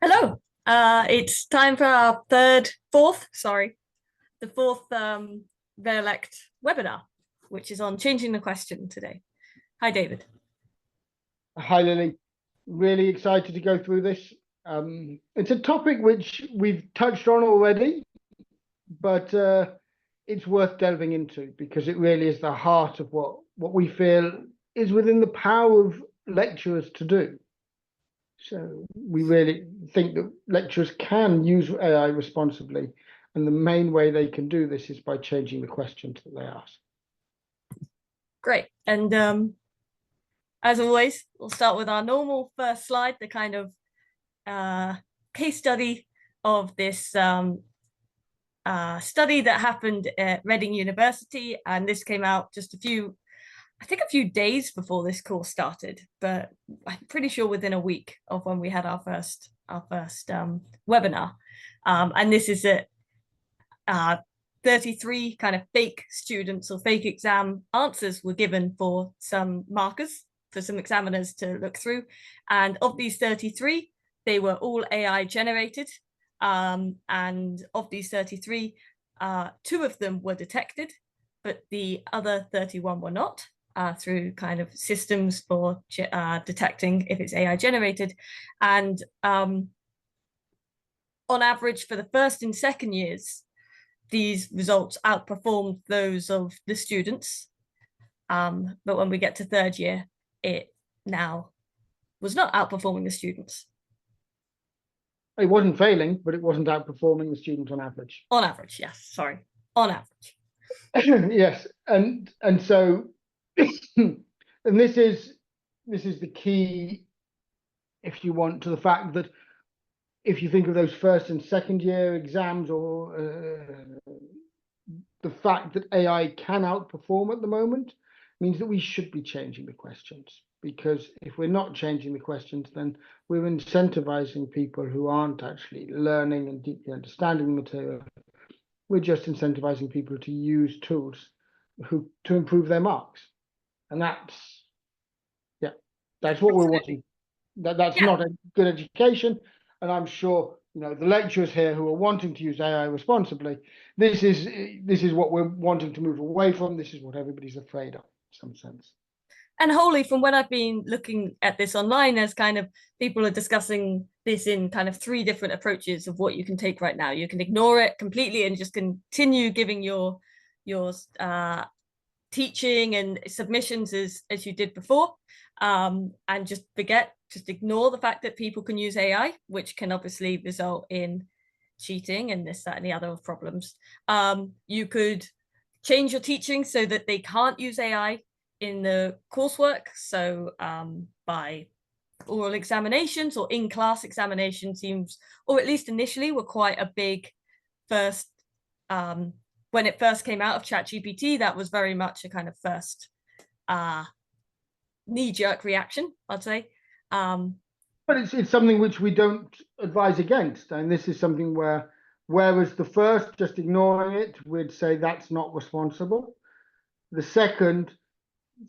Hello. It's time for our the fourth RAILect webinar, which is on changing the question today. Hi, David. Hi, Lily. Really excited to go through this. It's a topic which we've touched on already, but it's worth delving into because it really is the heart of what we feel is within the power of lecturers to do. So we really think that lecturers can use AI responsibly, and the main way they can do this is by changing the questions that they ask. Great. And as always, we'll start with our normal first slide, the kind of case study of this study that happened at Reading University. And this came out just a few days before this course started, but I'm pretty sure within a week of when we had our first webinar. And this is at 33 kind of fake students or fake exam answers were given for some markers for some examiners to look through. And of these 33, they were all AI generated. And of these 33, 2 of them were detected, but the other 31 were not. Through kind of systems for detecting if it's AI generated. And on average for the first and second years, these results outperformed those of the students. But when we get to third year, it now was not outperforming the students. It wasn't failing, but it wasn't outperforming the students on average. On average, yes, sorry, on average. Yes, and so and this is the key, if you want, to the fact that if you think of those first and second year exams, or the fact that AI can outperform at the moment means that we should be changing the questions, because if we're not changing the questions, then we're incentivizing people who aren't actually learning and deeply understanding the material. We're just incentivizing people to use tools to improve their marks. And that's what we're wanting. That's not a good education. And I'm sure, the lecturers here who are wanting to use AI responsibly, this is what we're wanting to move away from. This is what everybody's afraid of, in some sense. And wholly from when I've been looking at this online, as kind of people are discussing this in kind of 3 different approaches of what you can take right now. You can ignore it completely and just continue giving your teaching and submissions as you did before, and just ignore the fact that people can use AI, which can obviously result in cheating and this, that, and the other problems. You could change your teaching so that they can't use AI in the coursework. So by oral examinations or in-class examination seems, or at least initially, were quite a big first. When it first came out of ChatGPT, that was very much a kind of first knee-jerk reaction, I'd say. But it's something which we don't advise against. And this is something whereas the first, just ignoring it, we'd say that's not responsible. The second,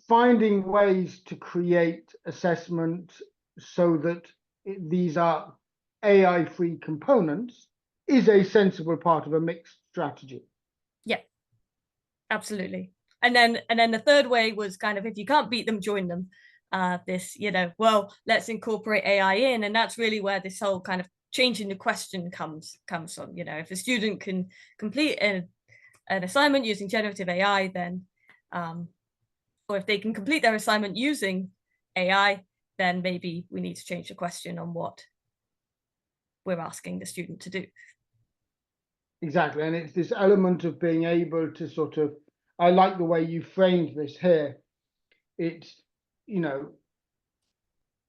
finding ways to create assessment so that these are AI-free components is a sensible part of a mixed strategy. Yeah, absolutely. And then the third way was kind of, if you can't beat them, join them. Well, let's incorporate AI in. And that's really where this whole kind of changing the question comes from. If a student can complete an assignment using generative AI, then or if they can complete their assignment using AI, then maybe we need to change the question on what we're asking the student to do. Exactly. And it's this element of being able to sort of, I like the way you framed this here. It's,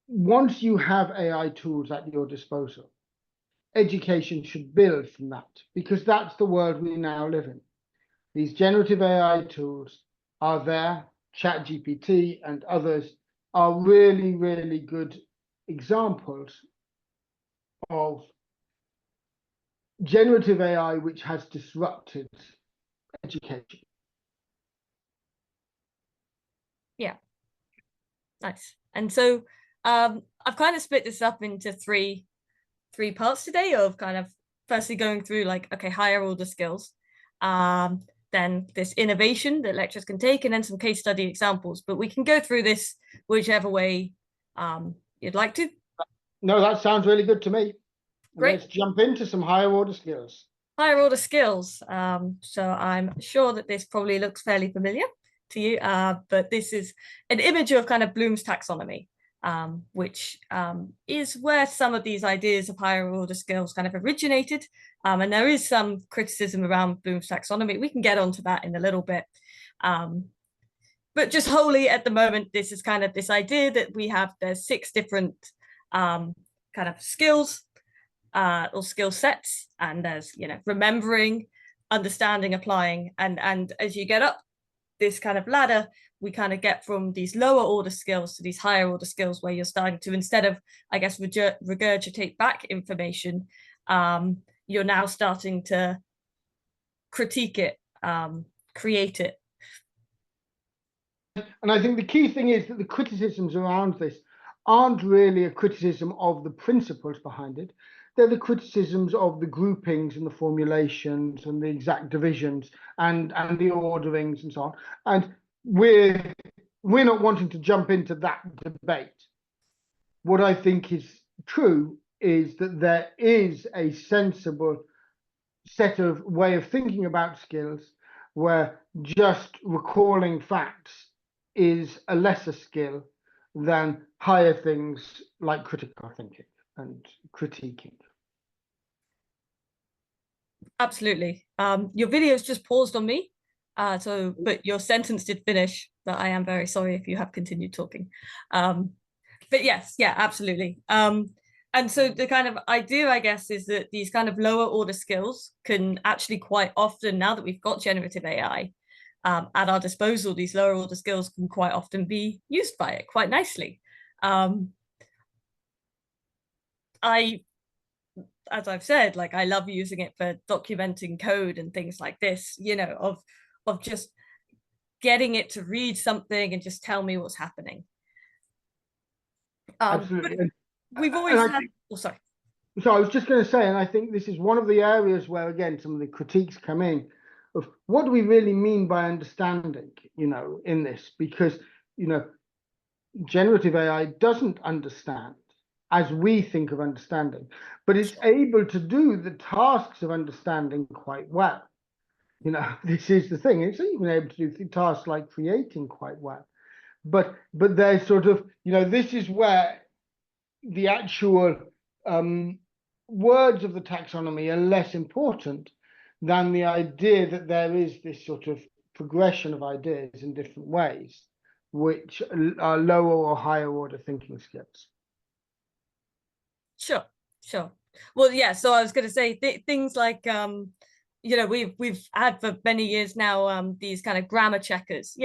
once you have AI tools at your disposal, education should build from that, because that's the world we now live in. These generative AI tools are there. ChatGPT and others are really, really good examples of generative AI which has disrupted education. Yeah, nice. And so I've kind of split this up into 3 three parts today of kind of firstly going through like, okay, higher order skills, then this innovation that lecturers can take, and then some case study examples. But we can go through this whichever way you'd like to. No, that sounds really good to me. Great. Let's jump into some higher order skills. Higher order skills. So I'm sure that this probably looks fairly familiar to you, but this is an image of kind of Bloom's taxonomy, which is where some of these ideas of higher order skills kind of originated. And there is some criticism around Bloom's taxonomy. We can get onto that in a little bit. But just wholly at the moment, this is kind of this idea that there's 6 different kind of skills or skill sets, and there's remembering, understanding, applying, and as you get up this kind of ladder, we kind of get from these lower order skills to these higher order skills, where you're starting to, instead of, I guess, regurgitate back information, you're now starting to critique it, create it. And I think the key thing is that the criticisms around this aren't really a criticism of the principles behind it. They're the criticisms of the groupings and the formulations and the exact divisions and the orderings and so on. And we're not wanting to jump into that debate. What I think is true is that there is a sensible set of way of thinking about skills where just recalling facts is a lesser skill than higher things like critical thinking and critiquing. Absolutely. Your video's just paused on me, but your sentence did finish, but I am very sorry if you have continued talking. But yes, yeah, absolutely. And so the kind of idea, I guess, is that these kind of lower order skills can actually quite often, now that we've got generative AI at our disposal, these lower order skills can quite often be used by it quite nicely. As I've said, like, I love using it for documenting code and things like this, of just getting it to read something and just tell me what's happening. Absolutely. We've always had, sorry. So I was just going to say, and I think this is one of the areas where, again, some of the critiques come in of what do we really mean by understanding, in this, because, generative AI doesn't understand as we think of understanding, but it's able to do the tasks of understanding quite well. This is the thing. It's even able to do tasks like creating quite well. But there's sort of, this is where the actual words of the taxonomy are less important than the idea that there is this sort of progression of ideas in different ways, which are lower or higher order thinking skills. Sure. Well, yeah. So I was going to say things like, we've had for many years now these kind of grammar checkers.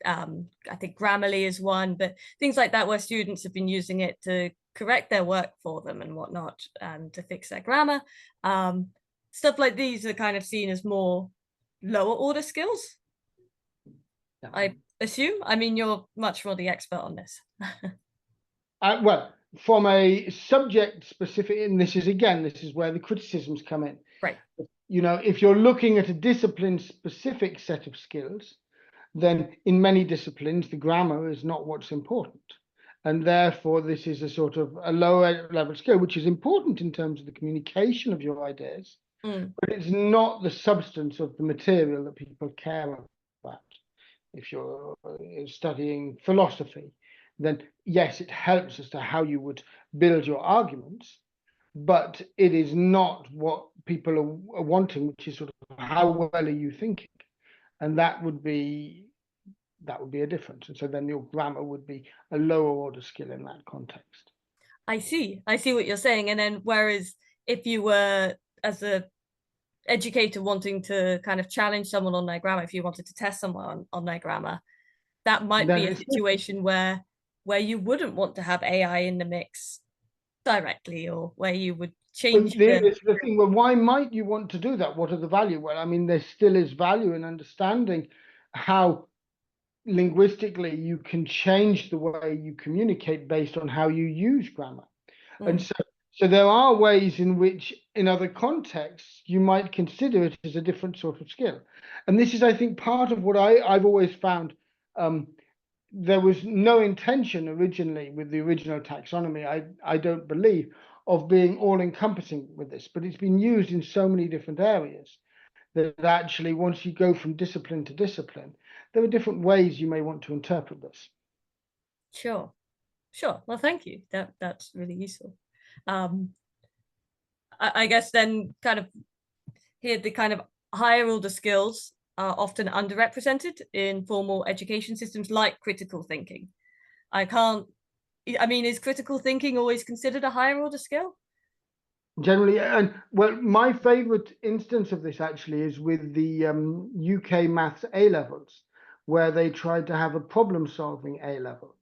I think Grammarly is one, but things like that where students have been using it to correct their work for them and whatnot, and to fix their grammar. Stuff like these are kind of seen as more lower order skills. Yeah. I assume. I mean, you're much more the expert on this. Well, from a subject specific, and this is where the criticisms come in. Right. If you're looking at a discipline specific set of skills, then in many disciplines, the grammar is not what's important. And therefore, this is a sort of a lower level skill, which is important in terms of the communication of your ideas, but it's not the substance of the material that people care about. If you're studying philosophy, then yes, it helps as to how you would build your arguments, but it is not what people are wanting, which is sort of how well are you thinking? And that would be a difference. And so then your grammar would be a lower order skill in that context. I see what you're saying. And then whereas if you were, as a educator, wanting to kind of challenge someone on their grammar, if you wanted to test someone on their grammar, that might be a situation where you wouldn't want to have AI in the mix directly, or where you would change the thing. Well, why might you want to do that? What are the value? Well, I mean, there still is value in understanding how linguistically you can change the way you communicate based on how you use grammar. And So there are ways in which, in other contexts, you might consider it as a different sort of skill. And this is, I think, part of what I've always found. There was no intention originally with the original taxonomy, I don't believe, of being all-encompassing with this, but it's been used in so many different areas that actually, once you go from discipline to discipline, there are different ways you may want to interpret this. Sure. Sure. Well, thank you. That's really useful. I guess then kind of here the kind of higher order skills are often underrepresented in formal education systems like critical thinking. I mean, is critical thinking always considered a higher order skill? Generally, and well, my favorite instance of this actually is with the UK maths A levels, where they tried to have a problem solving A level.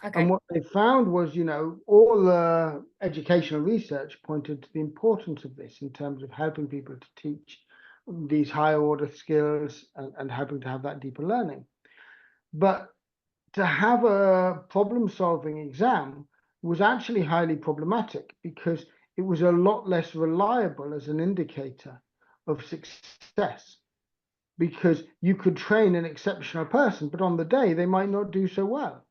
Okay. And what they found was, all the educational research pointed to the importance of this in terms of helping people to teach these higher order skills and helping to have that deeper learning. But to have a problem solving exam was actually highly problematic because it was a lot less reliable as an indicator of success, because you could train an exceptional person, but on the day they might not do so well,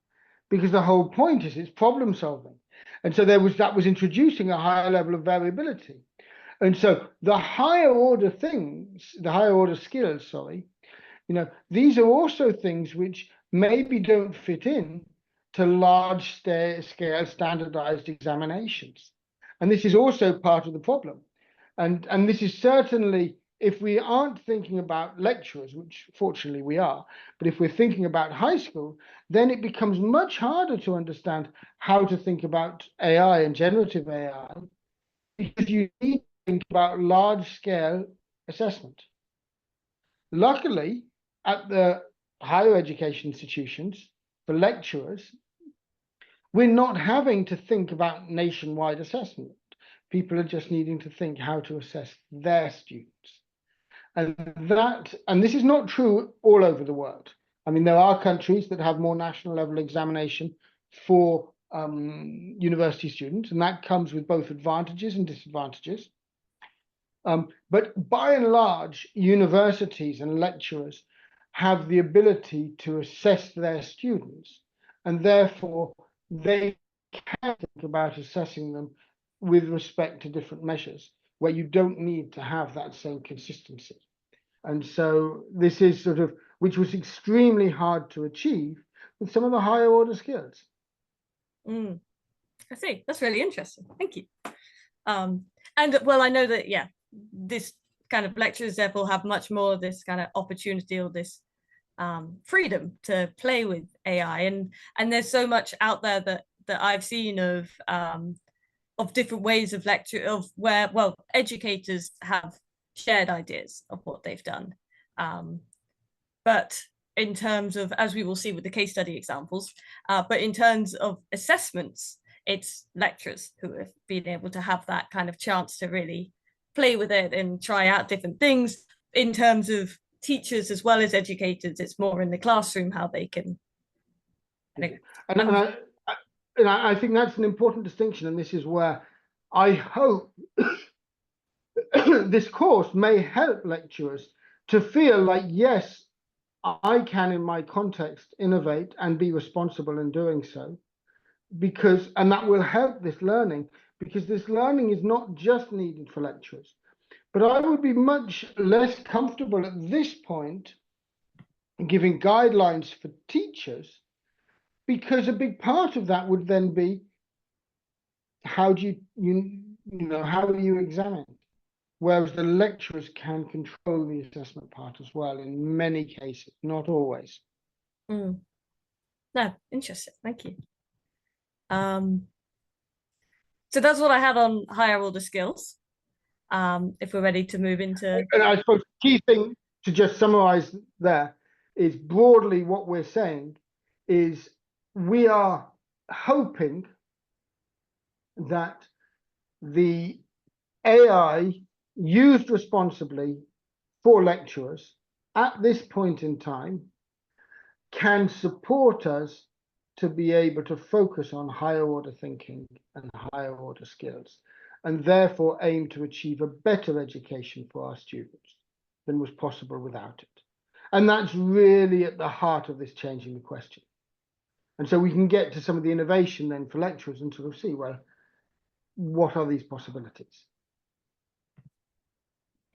because the whole point is it's problem solving. And so that was introducing a higher level of variability. And so the higher order skills, these are also things which maybe don't fit in to large scale standardized examinations. And this is also part of the problem. And this is certainly, if we aren't thinking about lecturers, which fortunately we are, but if we're thinking about high school, then it becomes much harder to understand how to think about AI and generative AI, because you need to think about large scale assessment. Luckily, at the higher education institutions, for lecturers, we're not having to think about nationwide assessment. People are just needing to think how to assess their students. And this is not true all over the world. I mean, there are countries that have more national level examination for university students, and that comes with both advantages and disadvantages. But by and large, universities and lecturers have the ability to assess their students, and therefore they can think about assessing them with respect to different measures where you don't need to have that same consistency. And so this is which was extremely hard to achieve with some of the higher order skills. I see. That's really interesting. Thank you. And well, I know that, yeah, this kind of lecturers therefore have much more this kind of opportunity or this freedom to play with AI, and there's so much out there that I've seen of different ways of lecture, of where, well, educators have shared ideas of what they've done, but in terms of, as we will see with the case study examples, but in terms of assessments, it's lecturers who have been able to have that kind of chance to really play with it and try out different things. In terms of teachers as well as educators, it's more in the classroom how they can. And I think that's an important distinction, and this is where I hope this course may help lecturers to feel like, yes, I can, in my context, innovate and be responsible in doing so, and that will help this learning, because this learning is not just needed for lecturers. But I would be much less comfortable at this point giving guidelines for teachers, because a big part of that would then be, how do how do you examine? Whereas the lecturers can control the assessment part as well in many cases, not always. No, interesting. Thank you. So that's what I had on higher order skills. If we're ready to move into. And I suppose the key thing to just summarize there is, broadly what we're saying is we are hoping that the AI used responsibly for lecturers at this point in time can support us to be able to focus on higher order thinking and higher order skills, and therefore aim to achieve a better education for our students than was possible without it. And that's really at the heart of this changing the question. And so we can get to some of the innovation then for lecturers and sort of see, well, what are these possibilities?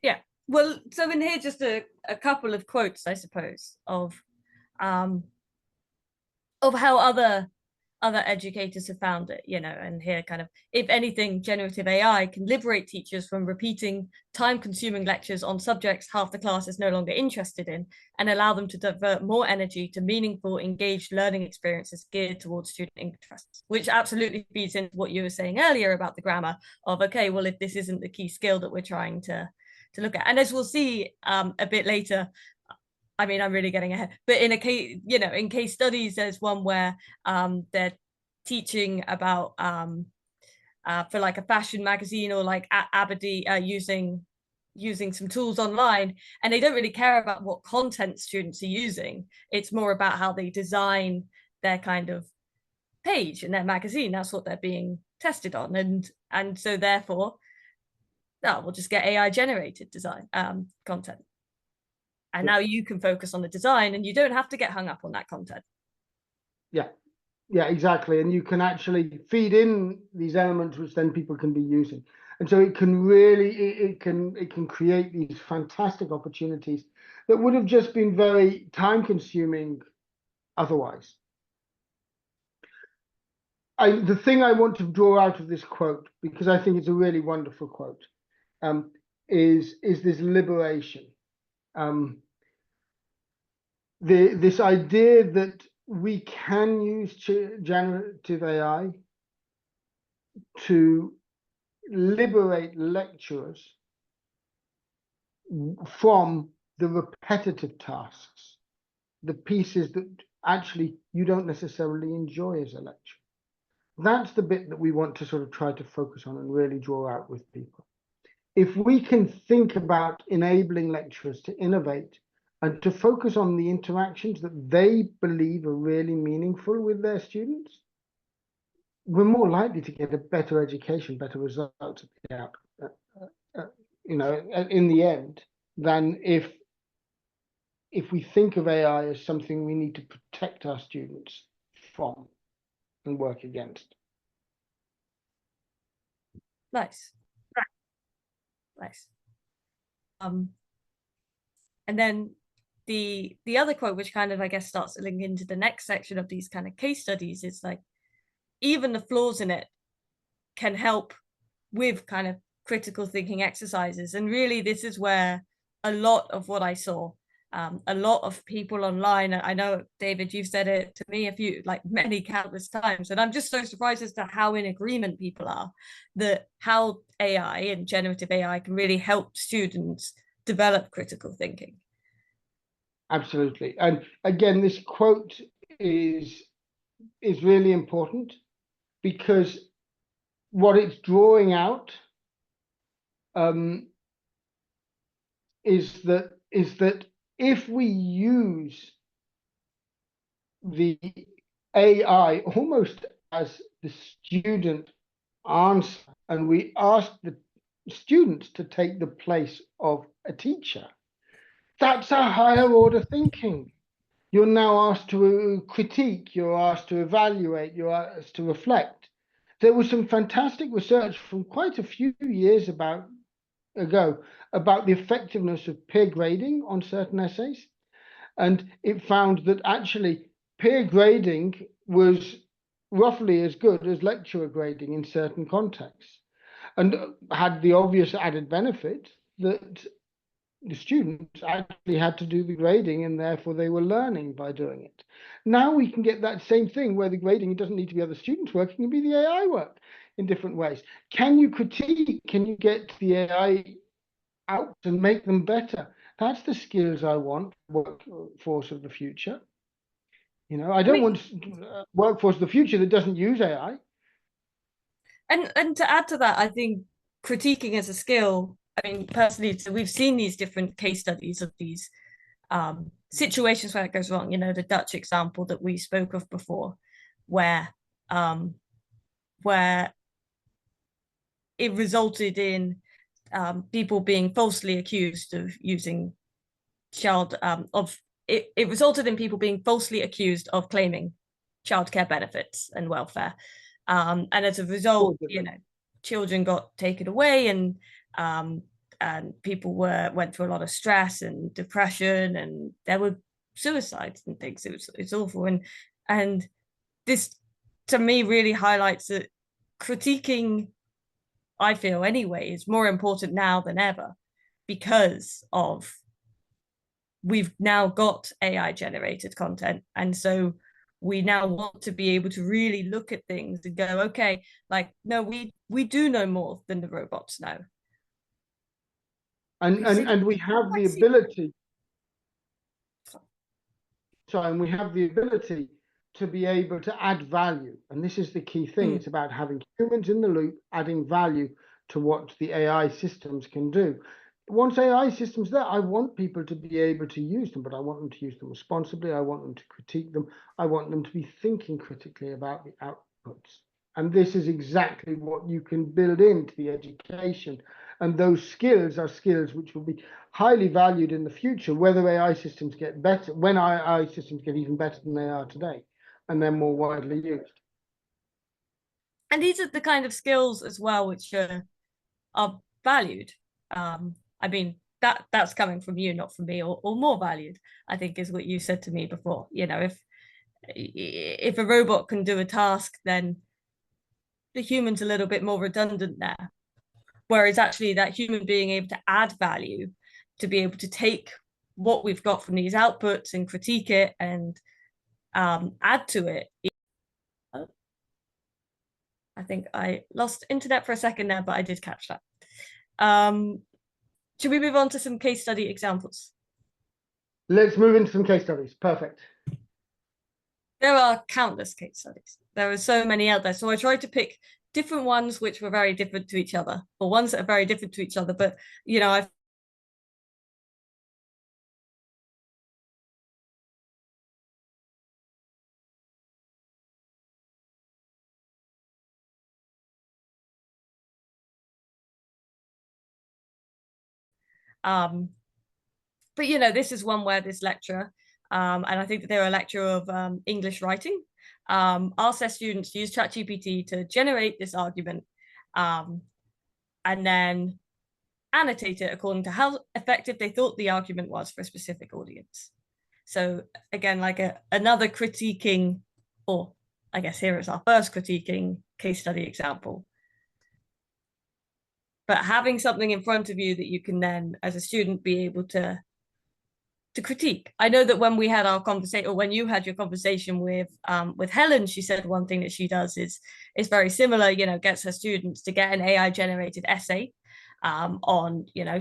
Yeah, well, so in here, just a couple of quotes, I suppose, of how other educators have found it, you know, and here kind of, if anything, generative AI can liberate teachers from repeating time-consuming lectures on subjects half the class is no longer interested in, and allow them to divert more energy to meaningful, engaged learning experiences geared towards student interests, which absolutely feeds into what you were saying earlier about the grammar of, okay, well, if this isn't the key skill that we're trying to look at. And as we'll see a bit later, I mean, I'm really getting ahead, but in a case, you know, in case studies, there's one where they're teaching about for like a fashion magazine or like Aberdeen using some tools online, and they don't really care about what content students are using. It's more about how they design their kind of page in their magazine. That's what they're being tested on, and so therefore, we'll just get AI generated design content. And now you can focus on the design and you don't have to get hung up on that content. Yeah, yeah, exactly. And you can actually feed in these elements which then people can be using. And so it can really, it can create these fantastic opportunities that would have just been very time consuming otherwise. The thing I want to draw out of this quote, because I think it's a really wonderful quote, is this liberation. This idea that we can use generative AI to liberate lecturers from the repetitive tasks, the pieces that actually you don't necessarily enjoy as a lecturer. That's the bit that we want to sort of try to focus on and really draw out with people. If we can think about enabling lecturers to innovate and to focus on the interactions that they believe are really meaningful with their students, we're more likely to get a better education, better results you know, in the end, than if we think of AI as something we need to protect our students from and work against. Nice. Nice. And then the other quote, which kind of, I guess, starts to link into the next section of these kind of case studies, is like, even the flaws in it can help with kind of critical thinking exercises. And really, this is where a lot of what I saw, a lot of people online, I know, David, you've said it to me many countless times, and I'm just so surprised as to how in agreement people are that how AI and generative AI can really help students develop critical thinking. Absolutely. And again, this quote is really important because what it's drawing out is that if we use the AI almost as the student answer, and we ask the students to take the place of a teacher, that's a higher order thinking. You're now asked to critique, you're asked to evaluate, you're asked to reflect. There was some fantastic research from quite a few years ago about the effectiveness of peer grading on certain essays. And it found that actually peer grading was roughly as good as lecturer grading in certain contexts, and had the obvious added benefit that the students actually had to do the grading and therefore they were learning by doing it. Now we can get that same thing where the grading, it doesn't need to be other students working, it can be the AI work in different ways. Can you critique? Can you get the AI out and make them better? That's the skills I want workforce of the future. You know, I don't want workforce of the future that doesn't use AI. And to add to that, I think critiquing as a skill, I mean, personally, so we've seen these different case studies of these situations where it goes wrong, you know, the Dutch example that we spoke of before. where where it resulted in people being falsely accused of using it resulted in people being falsely accused of claiming childcare benefits and welfare. And as a result, children got taken away, and people went through a lot of stress and depression, and there were suicides and things. It's awful. And this, to me, really highlights that critiquing, I feel anyway, is more important now than ever, because of we've now got AI generated content. And so we now want to be able to really look at things and go, okay, like, no, we do know more than the robots know. And we have the ability. Sorry, and we have the ability to be able to add value. And this is the key thing. It's about having humans in the loop, adding value to what the AI systems can do. Once AI systems there, I want people to be able to use them, but I want them to use them responsibly. I want them to critique them. I want them to be thinking critically about the outputs. And this is exactly what you can build into the education. And those skills are skills which will be highly valued in the future, whether AI systems get better, when AI systems get even better than they are today, and they're more widely used. And these are the kind of skills as well which are valued. I mean, that's coming from you, not from me, or more valued, I think, is what you said to me before. You know, if a robot can do a task, then the human's a little bit more redundant there. Whereas actually that human being able to add value, to be able to take what we've got from these outputs and critique it and add to it. I think I lost internet for a second there, but I did catch that. Should we move on to some case study examples? Let's move into some case studies. Perfect. There are countless case studies. There are so many out there. So I tried to pick different ones which were very different to each other, or ones that are very different to each other. But, you know, I've but, you know, this is one where this lecturer, and I think that they're a lecturer of English writing, asked their students to use ChatGPT to generate this argument, and then annotate it according to how effective they thought the argument was for a specific audience. So again, like another critiquing, or I guess here is our first critiquing case study example. But having something in front of you that you can then, as a student, be able to critique. I know that when we had our conversation, or when you had your conversation with Helen, she said one thing that she does is very similar. You know, gets her students to get an AI generated essay on, you know,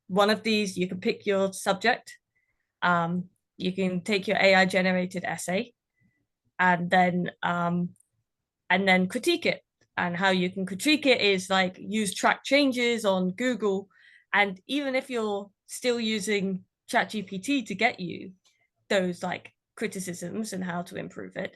one of these. You can pick your subject. You can take your AI generated essay, and then critique it. And how you can critique it is like use track changes on Google, and even if you're still using ChatGPT to get you those like criticisms and how to improve it,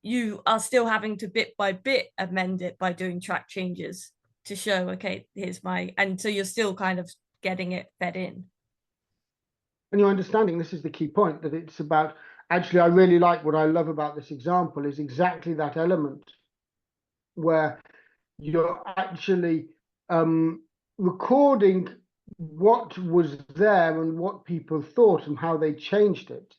you are still having to bit by bit amend it by doing track changes to show, okay, here's my, and so you're still kind of getting it fed in. And you're understanding, this is the key point, that it's about, actually, I really like, what I love about this example is exactly that element where you're actually recording what was there and what people thought and how they changed it.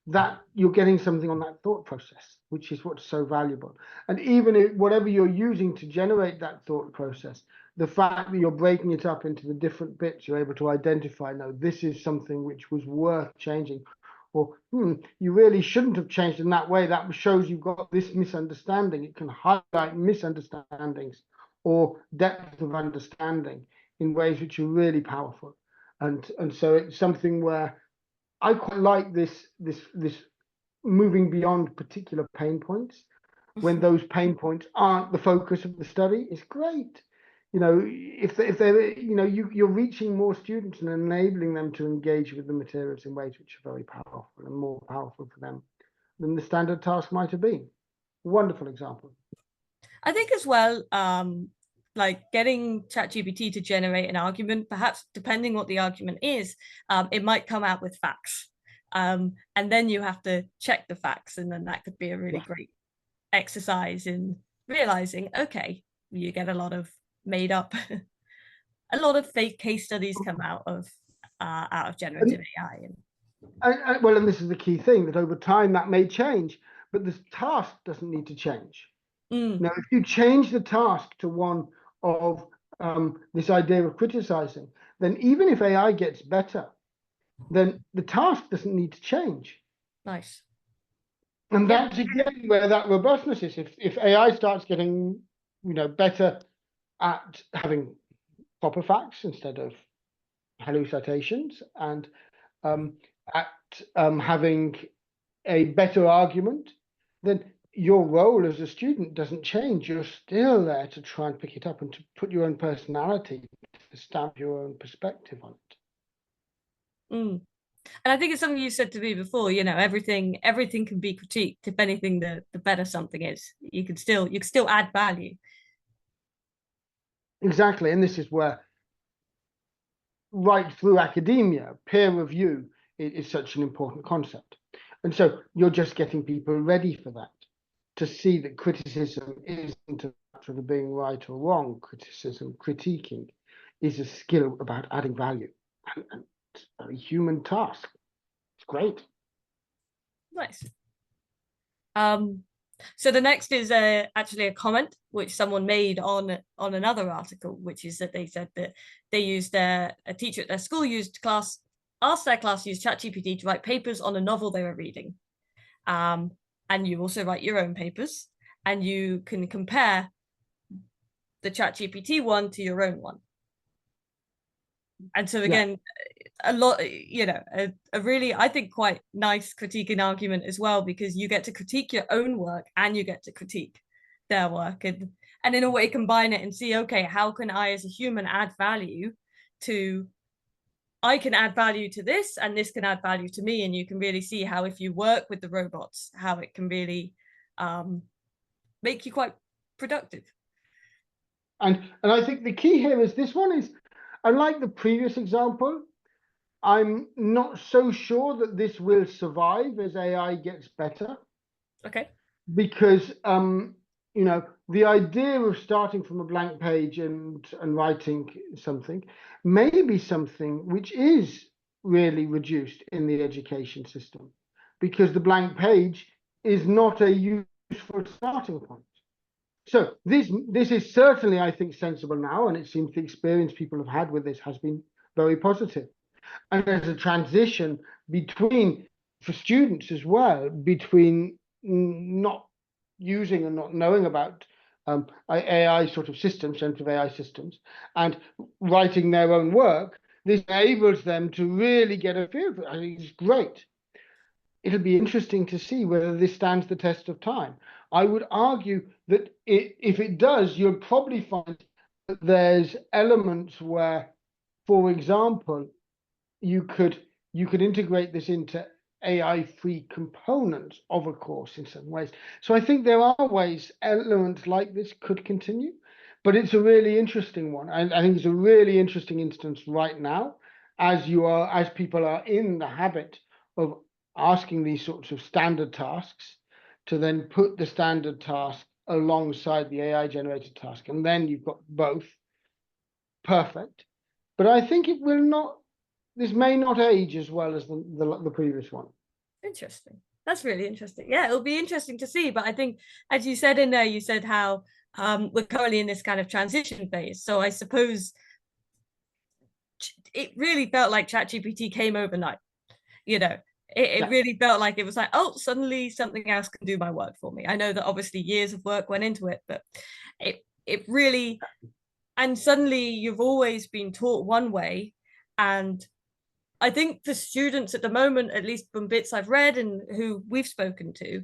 That you're getting something on that thought process, which is what's so valuable. And even if whatever you're using to generate that thought process, the fact that you're breaking it up into the different bits, you're able to identify, no, this is something which was worth changing, or you really shouldn't have changed in that way. That shows you've got this misunderstanding. It can highlight misunderstandings or depth of understanding in ways which are really powerful. And so it's something where I quite like this moving beyond particular pain points when those pain points aren't the focus of the study. It's great. You know, if they're, you know, you're reaching more students and enabling them to engage with the materials in ways which are very powerful and more powerful for them than the standard task might have been. Wonderful example. I think as well, like getting ChatGPT to generate an argument, perhaps depending what the argument is, it might come out with facts. And then you have to check the facts, and then that could be a really great exercise in realizing, okay, you get a lot of made up, a lot of fake case studies come out of generative AI. Well, and this is the key thing, that over time that may change, but the task doesn't need to change. Now, if you change the task to one of this idea of criticizing, then even if AI gets better, then the task doesn't need to change. Nice. And that's again where that robustness is. If AI starts getting, better at having proper facts instead of hallucinations, and at having a better argument, then your role as a student doesn't change. You're still there to try and pick it up and to put your own personality, to stamp your own perspective on it. And I think it's something you said to me before, everything can be critiqued. If anything, the better something is, you can still add value. Exactly. And this is where right through academia, peer review is such an important concept. And so you're just getting people ready for that, to see that criticism isn't a matter of being right or wrong. Critiquing is a skill about adding value, and a human task. It's great. Nice. So the next is actually a comment which someone made on another article, which is that they said that they used a teacher at their school asked their class to use ChatGPT to write papers on a novel they were reading. And you also write your own papers, and you can compare the ChatGPT one to your own one. And so again, a lot, a really, I think, quite nice critiquing argument as well, because you get to critique your own work and you get to critique their work, and in a way combine it and see, okay, how can I as a human add value to, I can add value to this, and this can add value to me. And you can really see how, if you work with the robots, how it can really make you quite productive. And I think the key here is this one is, unlike the previous example, I'm not so sure that this will survive as AI gets better. Okay. Because the idea of starting from a blank page and writing something may be something which is really reduced in the education system, because the blank page is not a useful starting point. So this is certainly, I think, sensible now, and it seems the experience people have had with this has been very positive. And there's a transition for students as well, between not using and not knowing about AI sort of systems, generative AI systems, and writing their own work. This enables them to really get a feel for it. I think it's great. It'll be interesting to see whether this stands the test of time. I would argue that if it does, you'll probably find that there's elements where, for example, you could integrate this into AI-free components of a course in some ways. So I think there are ways elements like this could continue, but it's a really interesting one. And I think it's a really interesting instance right now, as people are in the habit of asking these sorts of standard tasks, to then put the standard task alongside the AI-generated task, and then you've got both. Perfect. But I think this may not age as well as the previous one. Interesting. That's really interesting. Yeah, it'll be interesting to see. But I think, as you said in there, you said how we're currently in this kind of transition phase. So I suppose it really felt like ChatGPT came overnight. It really felt like it was like, oh, suddenly something else can do my work for me. I know that obviously years of work went into it, but it really, and suddenly you've always been taught one way. And I think for students at the moment, at least from bits I've read and who we've spoken to,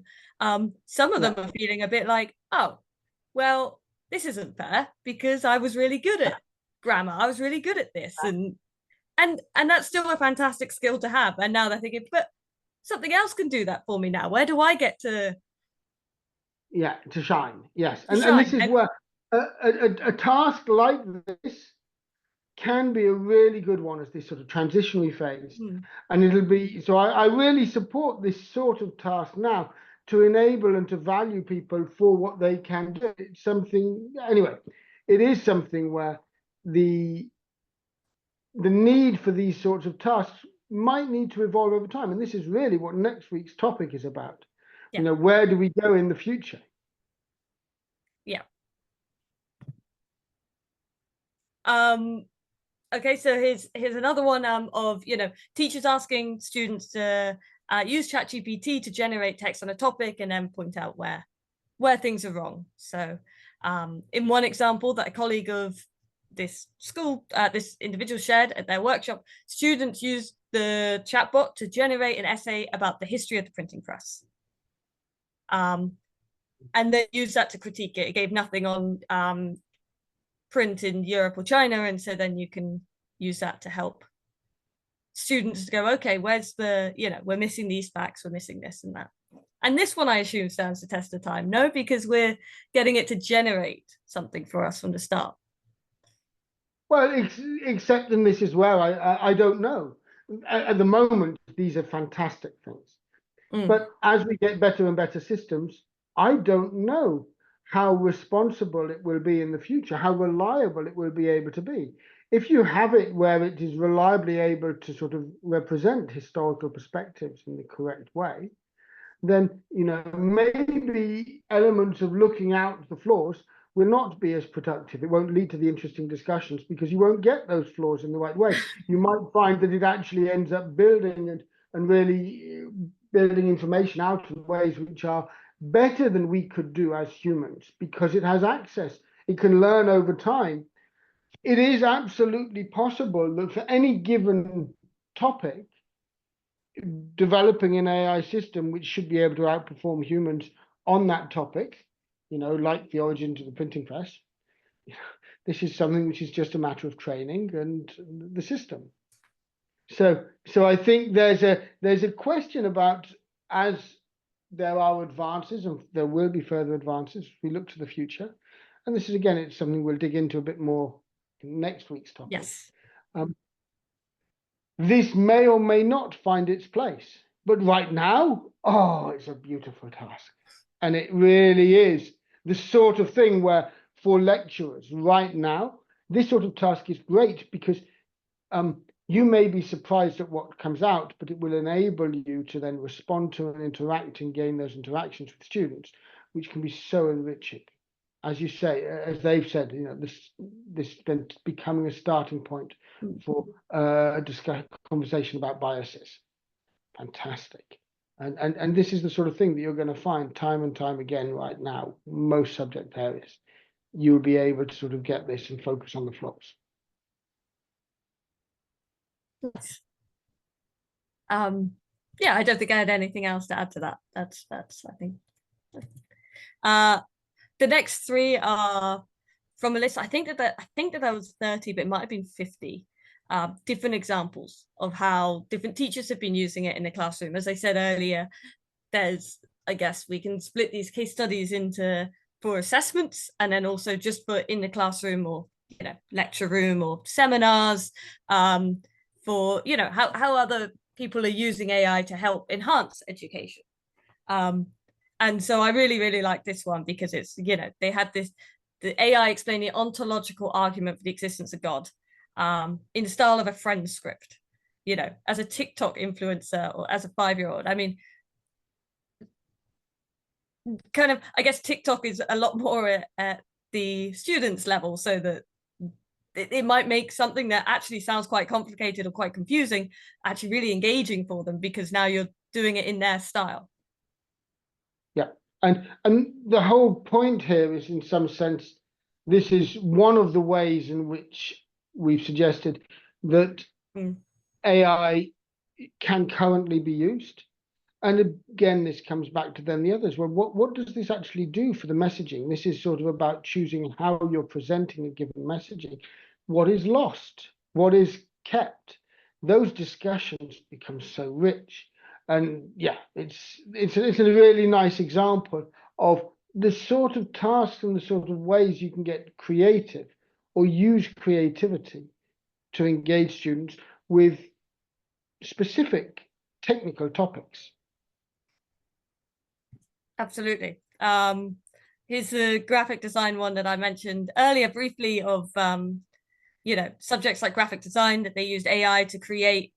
some of them are feeling a bit like, oh, well, this isn't fair, because I was really good at grammar. I was really good at this. And that's still a fantastic skill to have. And now they're thinking, but something else can do that for me now. Where do I get to shine? Yes, and this shine? is And where a task like this can be a really good one as this sort of transitionary phase. hmm, And it'll be, so I really support this sort of task now to enable and to value people for what they can do. It's something, anyway, it is something where the need for these sorts of tasks might need to evolve over time. And this is really what next week's topic is about. yeah, You know, where do we go in the future? yeah. Um, okay, so here's another one of teachers asking students to use ChatGPT to generate text on a topic and then point out where things are wrong. So in one example that a colleague of this school, this individual shared at their workshop, students used the chatbot to generate an essay about the history of the printing press. And then used that to critique it. It gave nothing on print in Europe or China. And so then you can use that to help students to go, okay, where's the, we're missing these facts, we're missing this and that. And this one, I assume, stands the test of time. No, because we're getting it to generate something for us from the start. Well, except in this as well, I don't know. At the moment, these are fantastic things. But as we get better and better systems, I don't know how responsible it will be in the future, how reliable it will be able to be. If you have it where it is reliably able to sort of represent historical perspectives in the correct way, then maybe elements of looking out the flaws will not be as productive. It won't lead to the interesting discussions because you won't get those flaws in the right way. You might find that it actually ends up building and really building information out in ways which are better than we could do as humans because it has access. It can learn over time. It is absolutely possible that for any given topic, developing an AI system which should be able to outperform humans on that topic, like the origins of the printing press. This is something which is just a matter of training and the system. So I think there's a question about, as there are advances and there will be further advances, we look to the future. And this is, again, it's something we'll dig into a bit more in next week's topic. Yes. This may or may not find its place. But right now, it's a beautiful task. And it really is the sort of thing where for lecturers right now, this sort of task is great because you may be surprised at what comes out, but it will enable you to then respond to and interact and gain those interactions with students, which can be so enriching. As you say, as they've said, this then becoming a starting point for a conversation about biases. Fantastic. And this is the sort of thing that you're going to find time and time again right now, most subject areas. You'll be able to sort of get this and focus on the flaws. Yeah, I don't think I had anything else to add to that. That's I think. The next three are from a list. I think that that was 30, but it might have been 50 different examples of how different teachers have been using it in the classroom. As I said earlier, I guess we can split these case studies into for assessments and then also just for in the classroom or lecture room or seminars for how other people are using AI to help enhance education. And so I really like this one because it's they had the AI explaining the ontological argument for the existence of God in the style of a Friends script, as a TikTok influencer or as a 5-year-old. I mean, kind of, I guess TikTok is a lot more at the students level, so that it might make something that actually sounds quite complicated or quite confusing actually really engaging for them because now you're doing it in their style. Yeah, and the whole point here is, in some sense, this is one of the ways in which we've suggested that AI can currently be used. And again, this comes back to then the others. Well, what does this actually do for the messaging? This is sort of about choosing how you're presenting a given messaging. What is lost? What is kept? Those discussions become so rich. And yeah, it's a really nice example of the sort of tasks and the sort of ways you can get creative or use creativity to engage students with specific technical topics. Absolutely. Here's the graphic design one that I mentioned earlier briefly of you know, subjects like graphic design that they used AI to create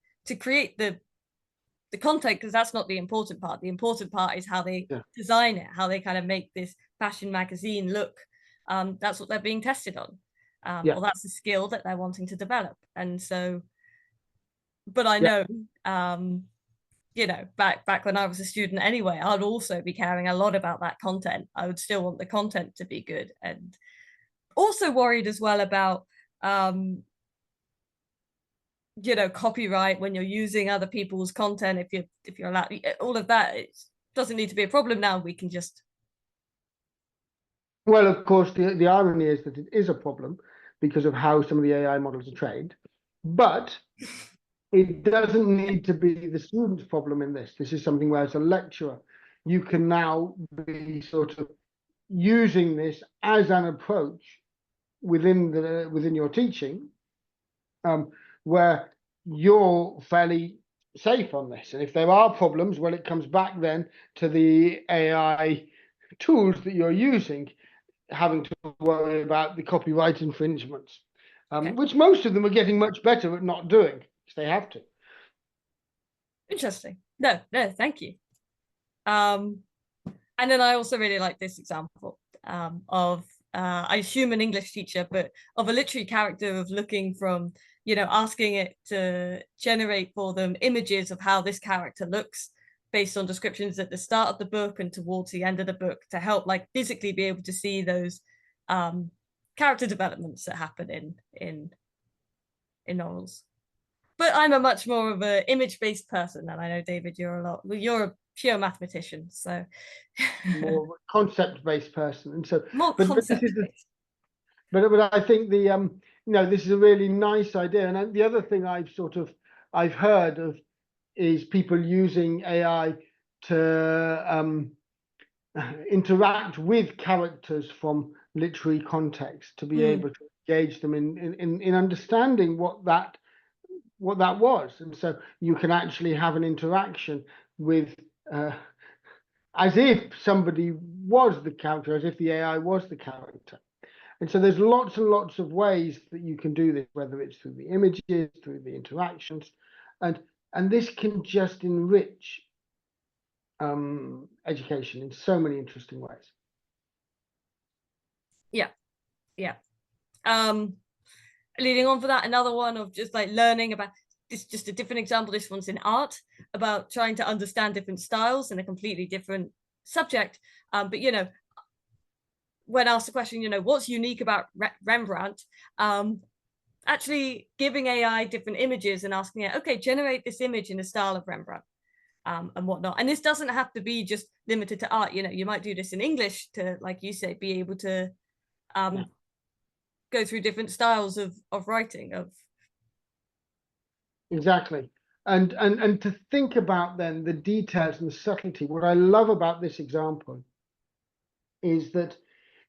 the content, because that's not the important part. The important part is how they design it, how they kind of make this fashion magazine look. That's what they're being tested on. Or that's the skill that they're wanting to develop. And so, but I know, you know, back when I was a student anyway, I'd also be caring a lot about that content. I would still want the content to be good, and also worried as well about you know, copyright when you're using other people's content. If you're allowed, all of that, it doesn't need to be a problem now. We can just Well, of course, the irony is that it is a problem because of how some of the AI models are trained, but it doesn't need to be the student's problem in this. This is something where, as a lecturer, you can now be sort of using this as an approach within your teaching, where you're fairly safe on this. And if there are problems, well, it comes back then to the AI tools that you're using, having to worry about the copyright infringements, which most of them are getting much better at not doing, because they have to. interesting. No, thank you. And then I also really like this example of I assume an English teacher, but of a literary character, of looking from, you know, asking it to generate for them images of how this character looks based on descriptions at the start of the book and towards the end of the book, to help like physically be able to see those character developments that happen in novels. But I'm a much more of an image-based person, and I know, David, you're a pure mathematician, so More concept-based person, and so more but this is but I think the you know, this is a really nice idea. And the other thing I've heard of is people using AI to interact with characters from literary context, to be able to engage them in understanding what that was. And so you can actually have an interaction with as if somebody was the character, as if the AI was the character. And so there's lots and lots of ways that you can do this, whether it's through the images, through the interactions, and this can just enrich education in so many interesting ways. Yeah. Leading on for that, another one of just like learning about this, just a different example. This one's in art, about trying to understand different styles in a completely different subject. But you know, when asked the question, you know, what's unique about Rembrandt, actually giving AI different images and asking it, okay, generate this image in the style of Rembrandt. And whatnot. And this doesn't have to be just limited to art. You know, you might do this in English to, like you say, be able to go through different styles of writing. Exactly. And to think about then the details and the subtlety. What I love about this example is that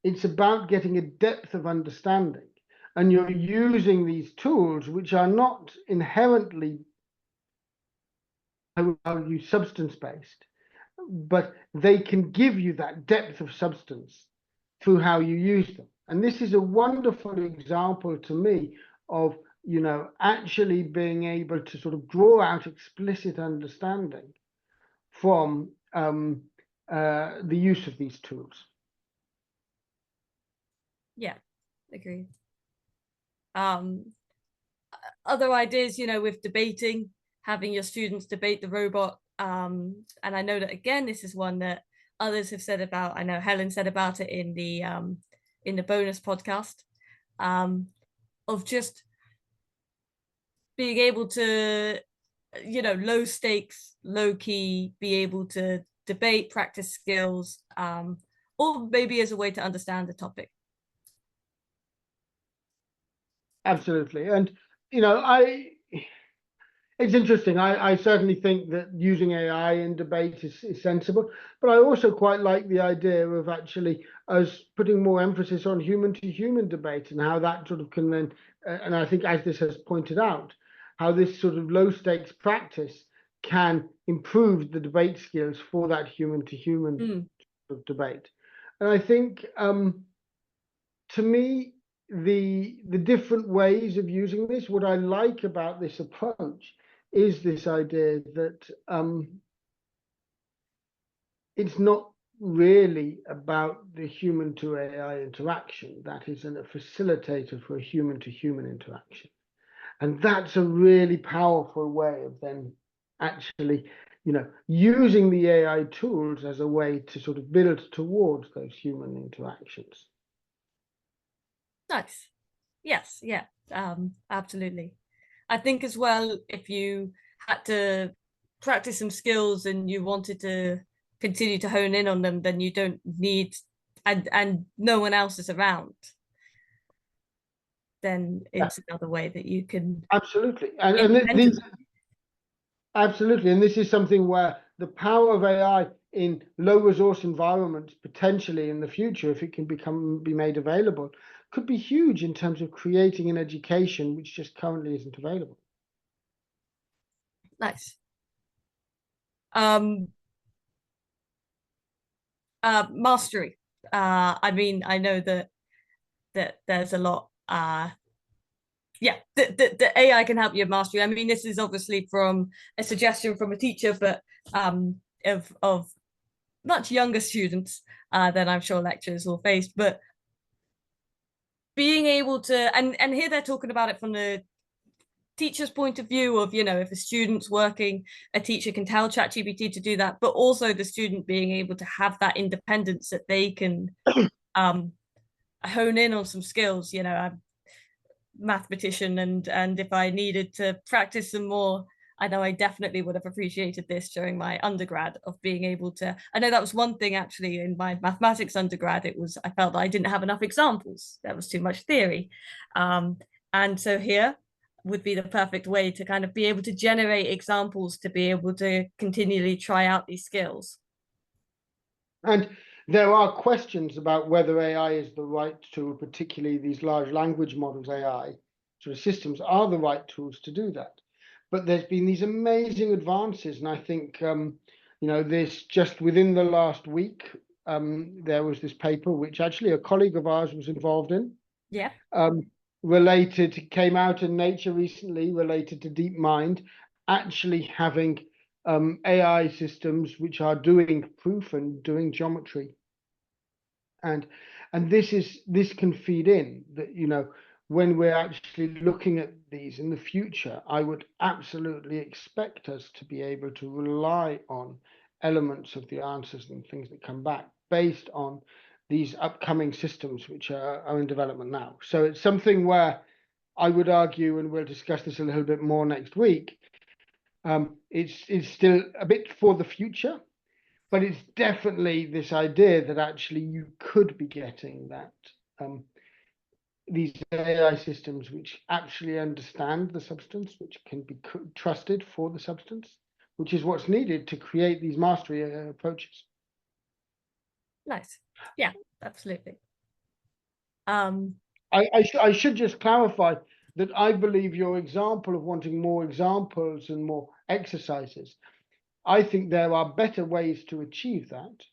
it's about getting a depth of understanding, and you're using these tools which are not inherently, I would argue, substance-based, but they can give you that depth of substance through how you use them. And this is a wonderful example to me of, you know, actually being able to sort of draw out explicit understanding from the use of these tools. Yeah, agreed. Other ideas, you know, with debating, having your students debate the robot. And I know that, again, this is one that others have said about. I know Helen said about it in the bonus podcast, of just being able to, you know, low stakes, low key, be able to debate, practice skills, or maybe as a way to understand the topic. Absolutely. And, you know, It's interesting. I certainly think that using AI in debate is sensible, but I also quite like the idea of actually us putting more emphasis on human to human debate and how that sort of can then, and I think as this has pointed out, how this sort of low stakes practice can improve the debate skills for that human to human debate. And I think to me, the different ways of using this, what I like about this approach is this idea that it's not really about the human to AI interaction. That is a facilitator for a human to human interaction. And that's a really powerful way of then actually, using the AI tools as a way to sort of build towards those human interactions. Nice. Yes, yeah, absolutely. I think as well, if you had to practice some skills and you wanted to continue to hone in on them, then you don't need, and no one else is around, then Yeah, it's another way that you can absolutely. And these independently. absolutely, and this is something where the power of AI in low resource environments, potentially in the future, if it can be made available, could be huge in terms of creating an education which just currently isn't available. Nice. Mastery. I mean, I know that there's a lot. Yeah, the AI can help you mastery. I mean, this is obviously from a suggestion from a teacher, but of much younger students than I'm sure lecturers will face. But being able to, and here they're talking about it from the teacher's point of view of, if a student's working, a teacher can tell ChatGPT to do that, but also the student being able to have that independence that they can hone in on some skills. I'm a mathematician, and if I needed to practice some more, I know I definitely would have appreciated this during my undergrad, of being able to, I know that was one thing actually in my mathematics undergrad, I felt that I didn't have enough examples. There was too much theory. And so here would be the perfect way to kind of be able to generate examples to be able to continually try out these skills. And there are questions about whether AI is the right tool, particularly these large language models, AI sort of systems are the right tools to do that. But there's been these amazing advances, and I think this just within the last week, there was this paper which actually a colleague of ours was involved in. Yeah. Came out in Nature recently, related to DeepMind, actually having AI systems which are doing proof and doing geometry, and this can feed in that, when we're actually looking at these in the future, I would absolutely expect us to be able to rely on elements of the answers and things that come back based on these upcoming systems which are in development now. So it's something where I would argue, and we'll discuss this a little bit more next week, it's still a bit for the future, but it's definitely this idea that actually you could be getting that these AI systems which actually understand the substance, which can be trusted for the substance, which is what's needed to create these mastery approaches. Nice. Yeah, absolutely. I should just clarify that I believe your example of wanting more examples and more exercises, I think there are better ways to achieve that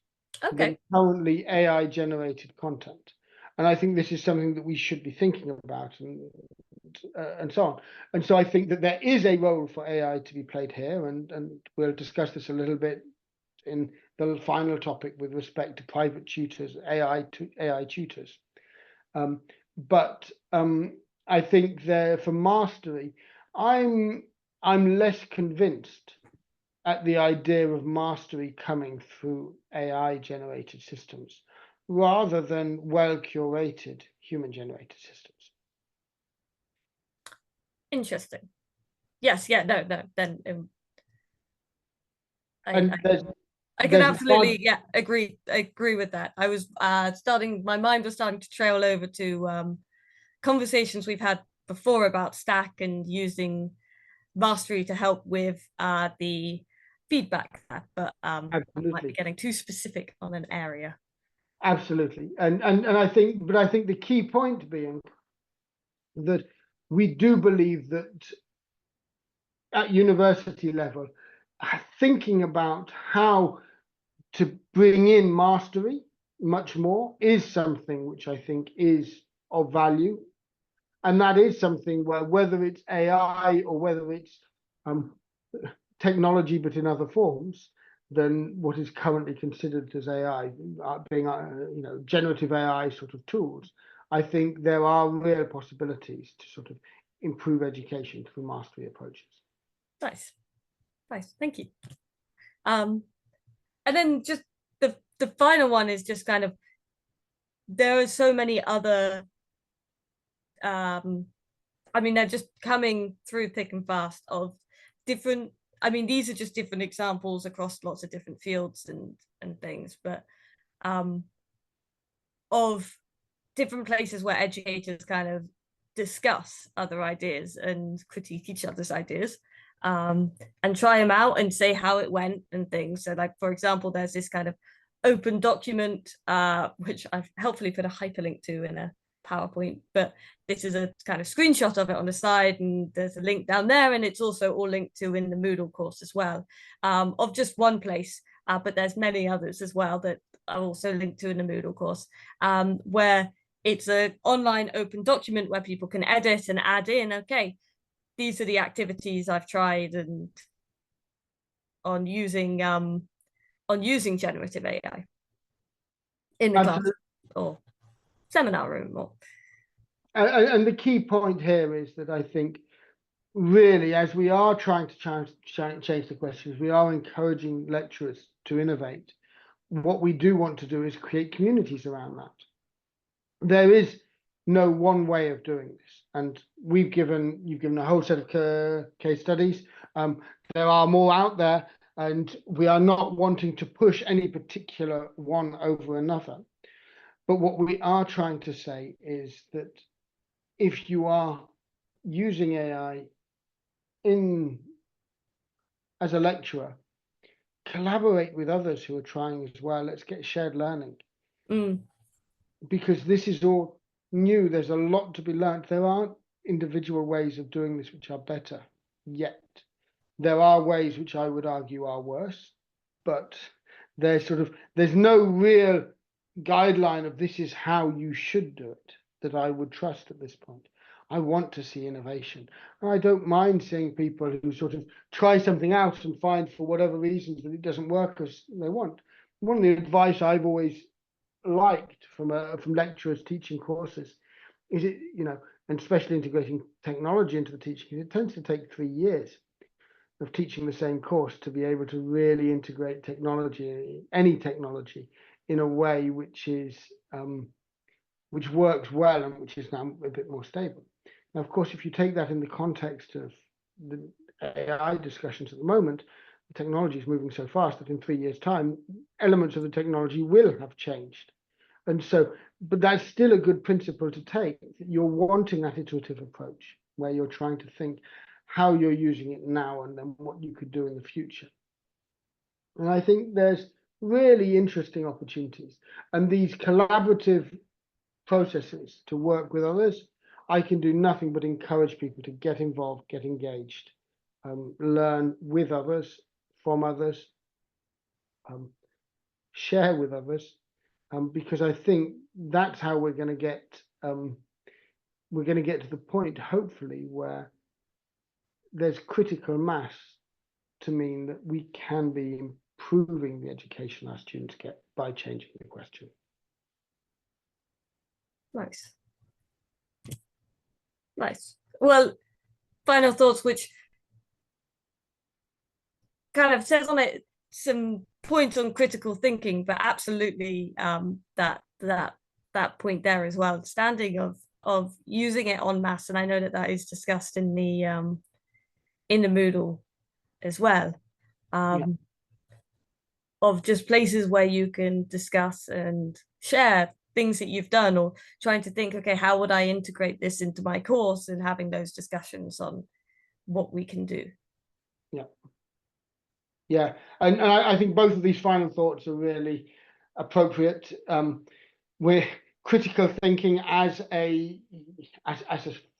than Okay. currently AI generated content. And I think this is something that we should be thinking about, and so on. And so I think that there is a role for AI to be played here, and we'll discuss this a little bit in the final topic with respect to private tutors, AI tutors. But I think there for mastery, I'm less convinced at the idea of mastery coming through AI generated systems rather than well curated human generated systems. Interesting. Yes. Yeah. No. No. Then And I can there's absolutely, yeah, agree with that. I was my mind was starting to trail over to conversations we've had before about stack and using mastery to help with the feedback there, but I might be Absolutely. getting too specific on an area. Absolutely. And I think, but I think the key point being that we do believe that at university level, thinking about how to bring in mastery much more is something which I think is of value. And that is something where, whether it's AI or whether it's technology, but in other forms than what is currently considered as AI, being generative AI sort of tools, I think there are real possibilities to sort of improve education through mastery approaches. Nice, nice, thank you. And then just the final one is just kind of, there are so many other I mean, they're just coming through thick and fast of different, I mean, these are just different examples across lots of different fields and things, but of different places where educators kind of discuss other ideas and critique each other's ideas, and try them out and say how it went and things. So like, for example, there's this kind of open document, which I've helpfully put a hyperlink to in a PowerPoint, but this is a kind of screenshot of it on the side, and there's a link down there, and it's also all linked to in the Moodle course as well, of just one place, but there's many others as well that are also linked to in the Moodle course, where it's an online open document where people can edit and add in, okay, these are the activities I've tried and on using generative AI in the class or seminar room. Or and the key point here is that I think really, as we are trying to change the questions, we are encouraging lecturers to innovate. What we do want to do is create communities around that. There is no one way of doing this, and you've given a whole set of case studies. There are more out there, and we are not wanting to push any particular one over another. But what we are trying to say is that if you are using AI as a lecturer, collaborate with others who are trying as well. Let's get shared learning. Because this is all new. There's a lot to be learned. There aren't individual ways of doing this which are better yet. There are ways which I would argue are worse, but there's no real guideline of this is how you should do it that I would trust at this point. I want to see innovation. And I don't mind seeing people who sort of try something out and find for whatever reasons that it doesn't work as they want. One of the advice I've always liked from lecturers teaching courses is and especially integrating technology into the teaching, it tends to take 3 years of teaching the same course to be able to really integrate technology, any technology, in a way which works well and which is now a bit more stable. Now, of course, if you take that in the context of the AI discussions at the moment, the technology is moving so fast that in 3 years' time, elements of the technology will have changed. And so, but that's still a good principle to take. You're wanting that iterative approach where you're trying to think how you're using it now and then what you could do in the future. And I think there's really interesting opportunities, and these collaborative processes to work with others, I can do nothing but encourage people to get involved, get engaged, learn with others, from others, share with others, because I think that's how we're going to get to the point, hopefully, where there's critical mass to mean that we can be improving the education our students get by changing the question. Nice. Nice. Well, final thoughts, which kind of says on it some points on critical thinking, but absolutely that point there as well, standing of using it en masse, and I know that is discussed in the Moodle as well, of just places where you can discuss and share things that you've done, or trying to think, okay, how would I integrate this into my course, and having those discussions on what we can do. Yeah. Yeah, and I think both of these final thoughts are really appropriate. We're critical thinking as a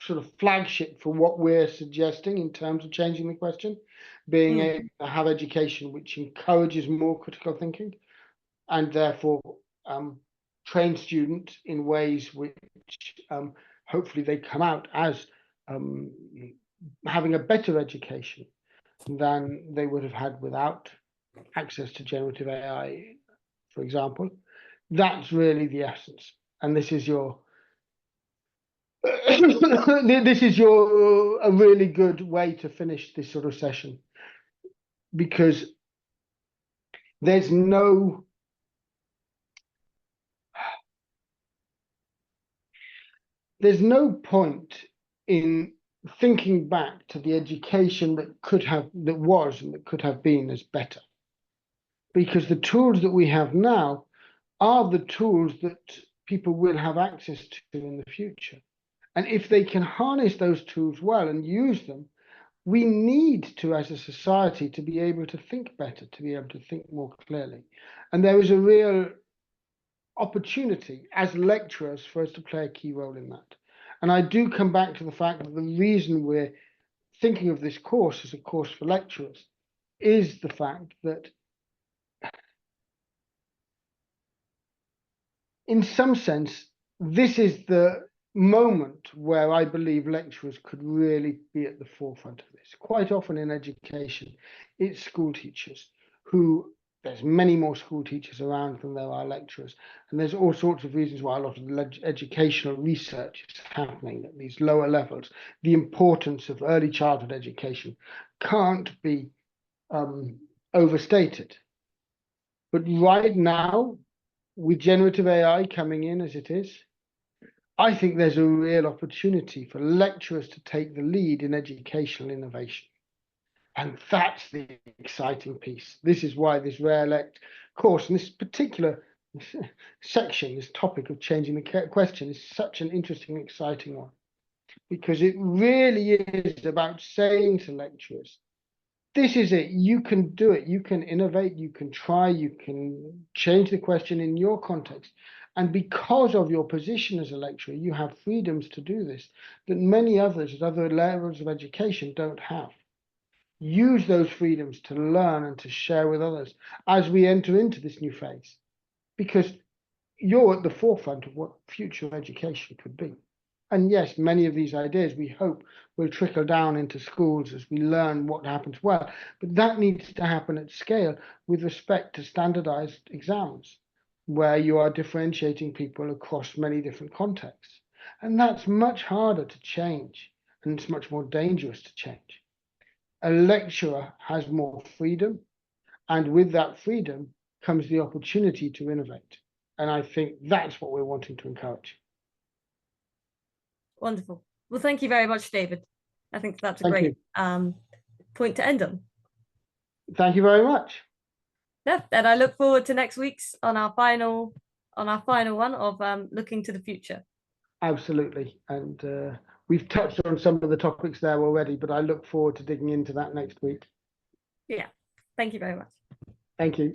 sort of flagship for what we're suggesting in terms of changing the question, being able to have education which encourages more critical thinking, and therefore train students in ways which hopefully they come out as having a better education than they would have had without access to generative AI, for example. That's really the essence. And this is your this is your a really good way to finish this sort of session, because there's no point in thinking back to the education that was and that could have been as better, because the tools that we have now are the tools that people will have access to in the future. And if they can harness those tools well and use them, we need to, as a society, to be able to think better, to be able to think more clearly. And there is a real opportunity as lecturers for us to play a key role in that. And I do come back to the fact that the reason we're thinking of this course as a course for lecturers is the fact that in some sense, this is the moment where I believe lecturers could really be at the forefront of this. Quite often in education, it's school teachers who, there's many more school teachers around than there are lecturers. And there's all sorts of reasons why a lot of educational research is happening at these lower levels. The importance of early childhood education can't be overstated. But right now, with generative AI coming in as it is, I think there's a real opportunity for lecturers to take the lead in educational innovation. And that's the exciting piece. This is why this RAILect course and this particular section, this topic of changing the question, is such an interesting, exciting one. Because it really is about saying to lecturers, this is it. You can do it. You can innovate. You can try. You can change the question in your context. And because of your position as a lecturer, you have freedoms to do this that many others at other levels of education don't have. Use those freedoms to learn and to share with others as we enter into this new phase, because you're at the forefront of what future education could be. And yes, many of these ideas we hope will trickle down into schools as we learn what happens well, but that needs to happen at scale with respect to standardized exams, where you are differentiating people across many different contexts. And that's much harder to change, and it's much more dangerous to change. A lecturer has more freedom, and with that freedom comes the opportunity to innovate. And I think that's what we're wanting to encourage. Wonderful. Well, thank you very much, David. I think that's a great point to end on. Thank you very much. Yeah, and I look forward to next week's on our final one of looking to the future. Absolutely. And we've touched on some of the topics there already, but I look forward to digging into that next week. Yeah. Thank you very much. Thank you.